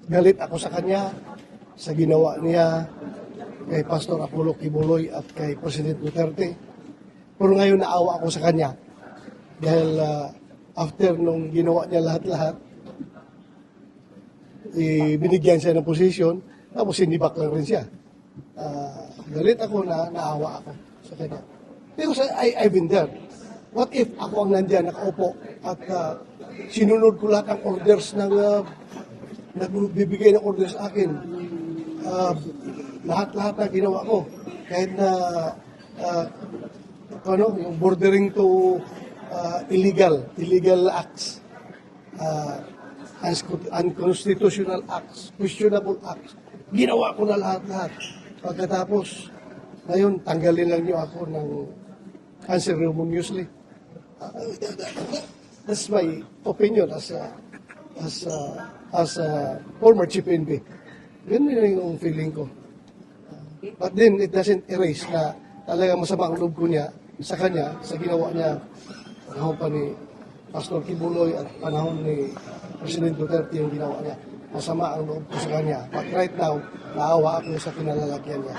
galit ako sa kanya, sa ginawa niya kay Pastor Apollo Kibuloy at kay President Duterte. Pero ngayon naawa ako sa kanya dahil after nung ginawa niya lahat-lahat, binigyan siya ng posisyon, tapos sinibak lang rin siya. Galit ako na naawa ako sa kanya. Pero I've been there. What if ako ang nandiyan, nakaupo, at sinunod ko lahat ng orders ng nagbibigay ng orders sa akin. Lahat-lahat na ginawa ko. Kahit na yung bordering to illegal acts, unconstitutional acts, questionable acts. Ginawa ko na lahat-lahat. Pagkatapos, ngayon, tanggalin lang niyo ako ng unceremoniously. That's my opinion as a former chief NP. Ganun yung feeling ko. But then, it doesn't erase na talaga masama ang loob ko niya sa kanya, sa ginawa niya panahon pa ni Pastor Kibuloy at panahon ni President Duterte yung ginawa niya. Masama ang loob ko sa kanya. But right now, naawa ako sa kinalalagyan niya.